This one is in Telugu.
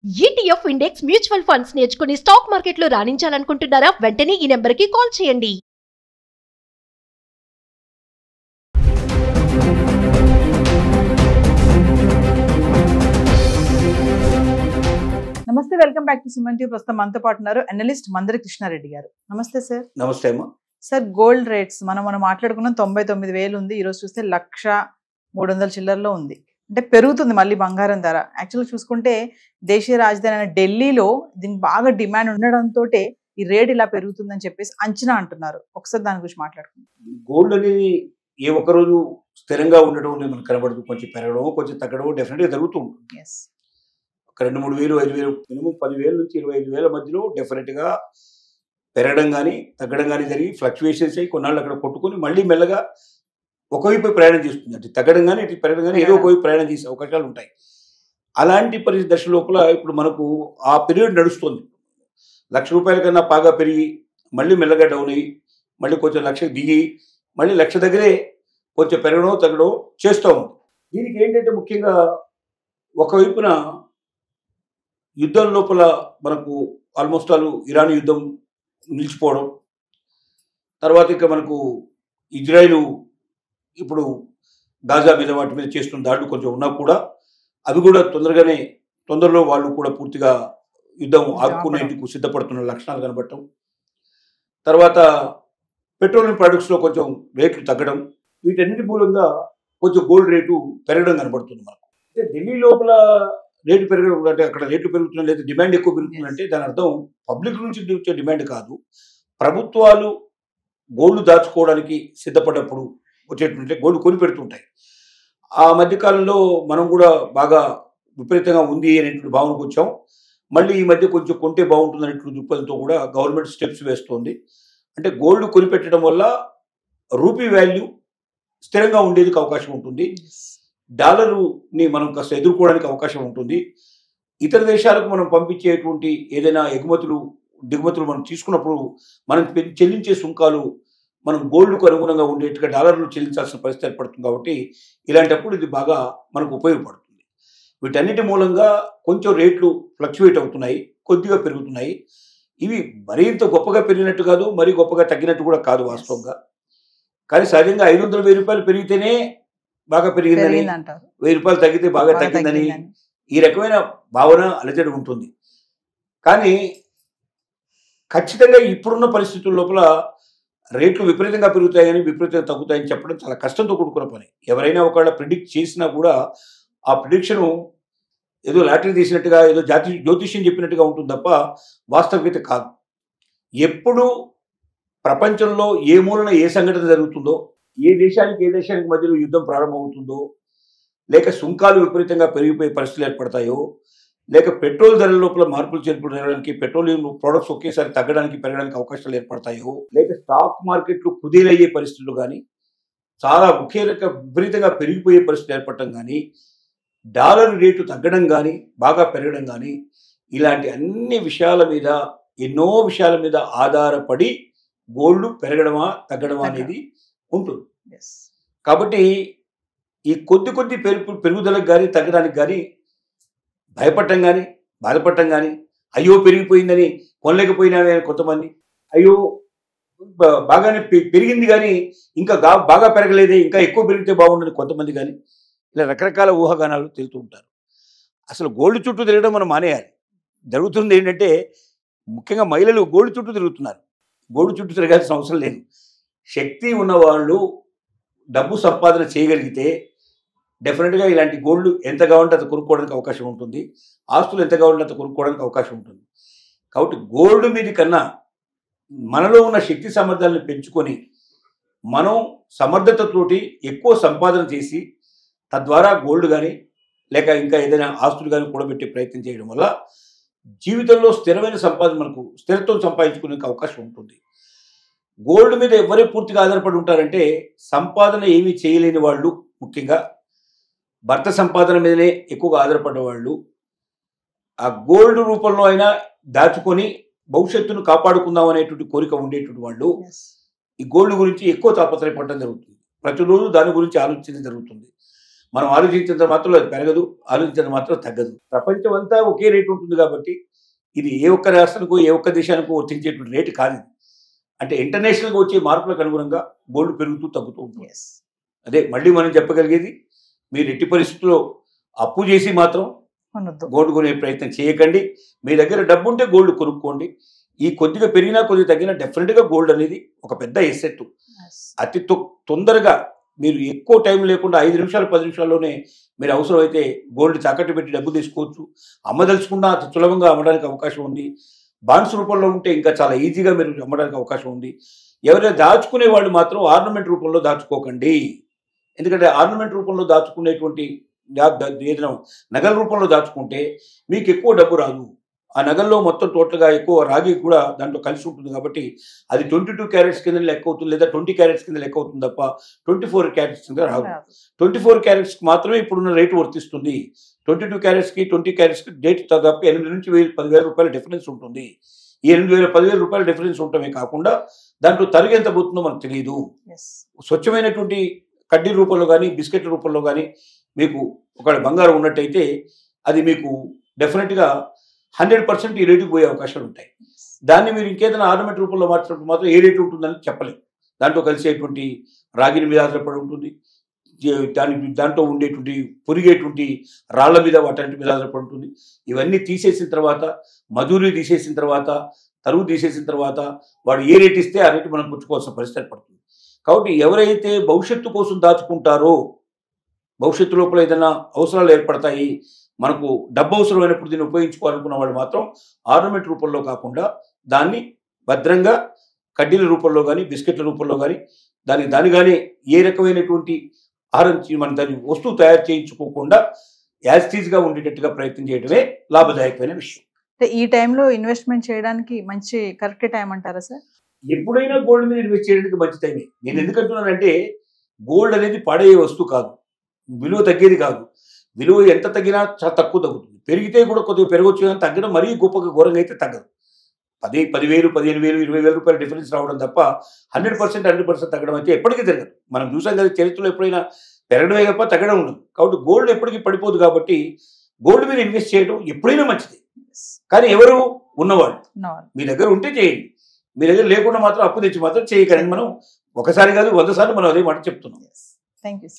ETF ఇండెక్స్ మ్యూచువల్ ఫండ్స్ నేర్చుకుని స్టాక్ మార్కెట్లో రాణించాలనుకుంటున్నారా? వెంటనే ఈ నెంబర్కి కాల్ చేయండి. నమస్తే, welcome back to Suman TV. ప్రస్తుతం మనతో పాటు ఉన్నారు అనలిస్ట్ మందరి కృష్ణారెడ్డి గారు. నమస్తే సార్. నమస్తే అమ్మా. సార్, గోల్డ్ రేట్స్ మనం మాట్లాడుకున్నాం. 99,000 ఉంది. ఈరోజు చూస్తే 1,300 చిల్లర్లో ఉంది. అంటే పెరుగుతుంది మళ్ళీ బంగారం ధర. యాక్చువల్గా చూసుకుంటే దేశీయ రాజధాని అయిన ఢిల్లీలో దీనికి బాగా డిమాండ్ ఉండడంతో ఈ రేట్ ఇలా పెరుగుతుందని చెప్పేసి అంచనా అంటున్నారు. ఒకసారి దాని గురించి మాట్లాడుకుందాం. గోల్డ్ అనేది ఏ ఒక్క రోజు స్థిరంగా ఉండడం మనకు కనబడదు. కొంచెం పెరగడం, కొంచెం తగ్గడం డెఫినెట్గా జరుగుతూ ఉంటుంది. ఒక 2-3 వేలు, 5 వేలు, మినిమం 10,000 నుంచి 25,000 మధ్యలో డెఫినెట్గా పెరగడం కానీ తగ్గడం కానీ జరిగి ఫ్లక్చువేషన్స్ అయ్యి కొన్నాళ్ళు అక్కడ కొట్టుకొని మళ్ళీ మెల్లగా ఒకవైపు ప్రయాణం చేస్తుంది. అంటే తగ్గడం కానీ ఇటు పెరగడం కానీ ఏదో ఒకవైపు ప్రయాణం చేసే అవకాశాలు ఉంటాయి. అలాంటి పరిస్థితి దశ లోపల ఇప్పుడు మనకు ఆ పీరియడ్ నడుస్తుంది. ₹1,00,000 కన్నా బాగా పెరిగి మళ్ళీ మెల్లగా డౌన్ అయ్యి మళ్ళీ కొంచెం 1,00,000 దిగి మళ్ళీ 1,00,000 దగ్గరే కొంచెం పెరగడం తగ్గడం చేస్తూ ఉంది. దీనికి ఏంటంటే ముఖ్యంగా ఒకవైపున యుద్ధం లోపల మనకు ఆల్మోస్ట్ ఇరాన్ యుద్ధం నిలిచిపోవడం, తర్వాత ఇంకా మనకు ఇజ్రాయిల్ ఇప్పుడు గాజా మీద వాటి మీద చేస్తున్న దాడులు కొంచెం ఉన్నా కూడా అవి కూడా తొందరలో వాళ్ళు కూడా పూర్తిగా యుద్ధం ఆపుకునేందుకు సిద్ధపడుతున్న లక్షణాలు కనబడటం, తర్వాత పెట్రోలియం ప్రొడక్ట్స్లో కొంచెం రేట్లు తగ్గడం, వీటన్నిటి మూలంగా కొంచెం గోల్డ్ రేటు పెరగడం కనబడుతుంది మనకు. అంటే ఢిల్లీ లోపల రేటు పెరగడం అంటే అక్కడ రేట్లు పెరుగుతున్నా లేదా డిమాండ్ ఎక్కువ పెరుగుతుందంటే దాని అర్థం పబ్లిక్ నుంచి వచ్చే డిమాండ్ కాదు, ప్రభుత్వాలు గోల్డ్ దాచుకోవడానికి సిద్ధపడ్డప్పుడు వచ్చేటువంటి గోల్డ్ కొని పెడుతుంటాయి. ఆ మధ్యకాలంలో మనం కూడా బాగా విపరీతంగా ఉంది అనేటువంటి భావనకు వచ్చాం. మళ్ళీ ఈ మధ్య కొంచెం కొంటే బాగుంటుంది అనేటువంటి దృక్పథంతో కూడా గవర్నమెంట్ స్టెప్స్ వేస్తోంది. అంటే గోల్డ్ కొనిపెట్టడం వల్ల రూపీ వాల్యూ స్థిరంగా ఉండేందుకు అవకాశం ఉంటుంది, డాలరుని మనం కాస్త ఎదుర్కోవడానికి అవకాశం ఉంటుంది. ఇతర దేశాలకు మనం పంపించేటువంటి ఏదైనా ఎగుమతులు దిగుమతులు మనం తీసుకున్నప్పుడు మనం చెల్లించే సుంకాలు మనం గోల్డ్కు అనుగుణంగా ఉండేట్టుగా డాలర్లు చెల్లించాల్సిన పరిస్థితి ఏర్పడుతుంది. కాబట్టి ఇలాంటప్పుడు ఇది బాగా మనకు ఉపయోగపడుతుంది. వీటన్నిటి మూలంగా కొంచెం రేట్లు ఫ్లక్చువేట్ అవుతున్నాయి, కొద్దిగా పెరుగుతున్నాయి. ఇవి మరింత గొప్పగా పెరిగినట్టు కాదు, మరీ గొప్పగా తగ్గినట్టు కూడా కాదు వాస్తవంగా. కానీ సహజంగా 500,000 పెరిగితేనే బాగా పెరిగిందని, ₹1,000 తగ్గితే బాగా తగ్గిందని ఈ రకమైన భావన అలజడి ఉంటుంది. కానీ ఖచ్చితంగా ఇప్పుడున్న పరిస్థితుల లోపల రేట్లు విపరీతంగా పెరుగుతాయని విపరీతంగా తగ్గుతాయని చెప్పడం చాలా కష్టంతో కూడుకున్న పని. ఎవరైనా ఒకవేళ ప్రిడిక్ట్ చేసినా కూడా ఆ ప్రిడిక్షను ఏదో లాటరీ తీసినట్టుగా ఏదో జ్యోతిష్యం చెప్పినట్టుగా ఉంటుంది తప్ప వాస్తవికత కాదు. ఎప్పుడు ప్రపంచంలో ఏ మూలన ఏ సంఘటన జరుగుతుందో, ఏ దేశానికి మధ్యలో యుద్ధం ప్రారంభమవుతుందో, లేక సుంకాలు విపరీతంగా పెరిగిపోయే పరిస్థితులు ఏర్పడతాయో, లేక పెట్రోల్ ధరల లోపల మార్పులు చేర్పులు జరగడానికి, పెట్రోలియం ప్రొడక్ట్స్ ఒకేసారి తగ్గడానికి పెరగడానికి అవకాశాలు ఏర్పడతాయో, లేక స్టాక్ మార్కెట్లు కుదేలయ్యే పరిస్థితులు కానీ, చాలా విపరీతంగా పెరిగిపోయే పరిస్థితులు ఏర్పడటం కానీ, డాలర్ రేటు తగ్గడం కానీ బాగా పెరగడం కానీ, ఇలాంటి అన్ని విషయాల మీద ఎన్నో విషయాల మీద ఆధారపడి గోల్డ్ పెరగడమా తగ్గడమా అనేది ఉంటుంది. కాబట్టి ఈ కొద్ది పెరుగుదలకు కానీ తగ్గడానికి కానీ భయపడటం కానీ బాధపడటం కానీ, అయ్యో పెరిగిపోయిందని కొనలేకపోయినామే కొంతమంది, అయ్యో బాగానే పెరిగింది కానీ ఇంకా బాగా పెరగలేదే, ఇంకా ఎక్కువ పెరిగితే బాగుండని కొంతమంది కానీ, ఇలా రకరకాల ఊహాగానాలు తిరుగుతూ ఉంటారు. అసలు గోల్డ్ చుట్టూ తిరగడం మనం మానేయాలి. జరుగుతుంది ఏంటంటే ముఖ్యంగా మహిళలు గోల్డ్ చుట్టూ తిరుగుతున్నారు. గోల్డ్ చుట్టూ తిరగాల్సిన అవసరం లేదు. శక్తి ఉన్నవాళ్ళు డబ్బు సంపాదన చేయగలిగితే డెఫినెట్గా ఇలాంటి గోల్డ్ ఎంత కావాలంటే అంత కొనుక్కోవడానికి అవకాశం ఉంటుంది, ఆస్తులు ఎంత కావాలంటే అంత కొనుక్కోవడానికి అవకాశం ఉంటుంది. కాబట్టి గోల్డ్ మీద కన్నా మనలో ఉన్న శక్తి సామర్థ్యాలను పెంచుకొని మనం సమర్థతతోటి ఎక్కువ సంపాదన చేసి తద్వారా గోల్డ్ కానీ లేక ఇంకా ఏదైనా ఆస్తులు కానీ కూడబెట్టే ప్రయత్నం చేయడం వల్ల జీవితంలో స్థిరమైన సంపాదన మనకు స్థిరత్వం సంపాదించుకునే అవకాశం ఉంటుంది. గోల్డ్ మీద ఎవరే పూర్తిగా ఆధారపడి ఉంటారంటే సంపాదన ఏమీ చేయలేని వాళ్ళు, ముఖ్యంగా భర్త సంపాదన మీదనే ఎక్కువగా ఆధారపడ్డ వాళ్ళు, ఆ గోల్డ్ రూపంలో అయినా దాచుకొని భవిష్యత్తును కాపాడుకుందాం అనేటువంటి కోరిక ఉండేటువంటి వాళ్ళు ఈ గోల్డ్ గురించి ఎక్కువ తాపత్రయపడడం జరుగుతుంది. ప్రతిరోజు దాని గురించి ఆలోచించడం జరుగుతుంది. మనం ఆలోచించేంత మాత్రం అది పెరగదు, ఆలోచించేంత మాత్రం తగ్గదు. ప్రపంచం అంతా ఒకే రేటు ఉంటుంది కాబట్టి ఇది ఏ ఒక్క రాష్ట్రానికో ఏ ఒక్క దేశానికో వర్తించేటువంటి రేటు కాదు ఇది. అంటే ఇంటర్నేషనల్గా వచ్చే మార్పులకు అనుగుణంగా గోల్డ్ పెరుగుతూ తగ్గుతూ ఉంటుంది. అదే మళ్ళీ మనం చెప్పగలిగేది, మీరు ఎట్టి పరిస్థితుల్లో అప్పు చేసి మాత్రం గోల్డ్ కొనే ప్రయత్నం చేయకండి. మీ దగ్గర డబ్బు ఉంటే గోల్డ్ కొనుక్కోండి. ఈ కొద్దిగా పెరిగినా కొద్దిగా తగ్గినా డెఫినెట్గా గోల్డ్ అనేది ఒక పెద్ద ఎసెట్. అతి తొందరగా మీరు ఎక్కువ టైం లేకుండా 5 నిమిషాలు 10 నిమిషాల్లోనే మీరు అవసరమైతే గోల్డ్ తాకట్టు పెట్టి డబ్బు తీసుకోవచ్చు. అమ్మదలుచుకున్నా అతి సులభంగా అమ్మడానికి అవకాశం ఉంది. బాండ్స్ రూపంలో ఉంటే ఇంకా చాలా ఈజీగా మీరు అమ్మడానికి అవకాశం ఉంది. ఎవరైనా దాచుకునే వాళ్ళు మాత్రం ఆర్నమెంట్ రూపంలో దాచుకోకండి. ఎందుకంటే ఆర్నమెంట్ రూపంలో దాచుకునేటువంటి ఏదైనా నగల రూపంలో దాచుకుంటే మీకు ఎక్కువ డబ్బు రాదు. ఆ నగల్లో మొత్తం టోటల్గా ఎక్కువ రాగి కూడా దాంట్లో కలిసి ఉంటుంది కాబట్టి అది 22 క్యారెట్స్ కింద లెక్క అవుతుంది, లేదా 20 క్యారెట్స్ కింద లెక్క అవుతుంది తప్ప 24 క్యారెట్స్ కింద రాదు. 24 క్యారెట్స్కి మాత్రమే ఇప్పుడున్న రేటు వర్తిస్తుంది. 22 క్యారెట్స్కి 20 క్యారెట్స్కి రేట్ దాదాపు 8 నుంచి 10,000 రూపాయల డిఫరెన్స్ ఉంటుంది. ఈ 8,000-10,000 రూపాయల డిఫరెన్స్ ఉండటమే కాకుండా దాంట్లో తరుగు ఎంత పోతుందో మనకు తెలియదు. స్వచ్ఛమైనటువంటి కడ్డీ రూపంలో కానీ బిస్కెట్ల రూపంలో కానీ మీకు ఒక బంగారం ఉన్నట్టయితే అది మీకు డెఫినెట్గా 100% ఈ రేటుకి పోయే అవకాశాలు ఉంటాయి. దాన్ని మీరు ఇంకేదైనా ఆర్నమెంట్ రూపంలో మార్చినప్పుడు మాత్రం ఏ రేటు ఉంటుందని చెప్పలేము. దాంట్లో కలిసేటువంటి రాగిని మీద ఆధారపడి ఉంటుంది, దాంట్లో ఉండేటువంటి పొరిగేటువంటి రాళ్ల మీద వాటి మీద ఆధారపడి ఉంటుంది. ఇవన్నీ తీసేసిన తర్వాత, మధురి తీసేసిన తర్వాత, తరుగు తీసేసిన తర్వాత వాడు ఏ రేటు ఇస్తే ఆ రేటు మనం పుచ్చుకోవాల్సిన పరిస్థితి పడుతుంది. కాబట్టి ఎవరైతే భవిష్యత్తు కోసం దాచుకుంటారో, భవిష్యత్తు లోపల ఏదైనా అవసరాలు ఏర్పడతాయి, మనకు డబ్బు అవసరమైనప్పుడు దీన్ని ఉపయోగించుకోవాలనుకున్న వాళ్ళు మాత్రం ఆర్నమెంట్ రూపంలో కాకుండా దాన్ని భద్రంగా కడ్డీల రూపంలో కానీ బిస్కెట్ల రూపంలో కానీ దాని కానీ ఏ రకమైనటువంటి ఆహారం మన దాని వస్తువు తయారు చేయించుకోకుండా యాజిటీజ్గా ఉండేటట్టుగా ప్రయత్నం చేయడమే లాభదాయకమైన విషయం. ఈ టైంలో ఇన్వెస్ట్మెంట్ చేయడానికి మంచి కరెక్ట్ టైం అంటారా సార్? ఎప్పుడైనా గోల్డ్ మీద ఇన్వెస్ట్ చేయడానికి మంచి టైమే. నేను ఎందుకంటున్నానంటే గోల్డ్ అనేది పడే వస్తువు కాదు, విలువ తగ్గేది కాదు. విలువ ఎంత తగ్గినా చాలా తక్కువ తగ్గుతుంది. పెరిగితే కూడా కొద్దిగా పెరగవచ్చు, కానీ తగ్గడం మరీ గొప్పగా ఘోరంగా అయితే తగ్గదు. 10,000, 15,000, 20,000 రూపాయల డిఫరెన్స్ రావడం తప్ప 100% తగ్గడం అయితే ఎప్పటికీ జరగదు. మనం చూసాం కదా, చరిత్రలో ఎప్పుడైనా పెరగడమే తప్ప తగ్గడం ఉండదు. కాబట్టి గోల్డ్ ఎప్పటికీ పడిపోదు. కాబట్టి గోల్డ్ మీద ఇన్వెస్ట్ చేయడం ఎప్పుడైనా మంచిది. కానీ ఎవరు ఉన్నవాళ్ళు మీ దగ్గర ఉంటే చేయండి, మీ దగ్గర లేకుండా మాత్రం అప్పు తెచ్చి మాత్రం చేయకండి. మనం ఒకసారి కాదు 100 సార్లు మనం అదే మాట చెప్తున్నాం. Thank you.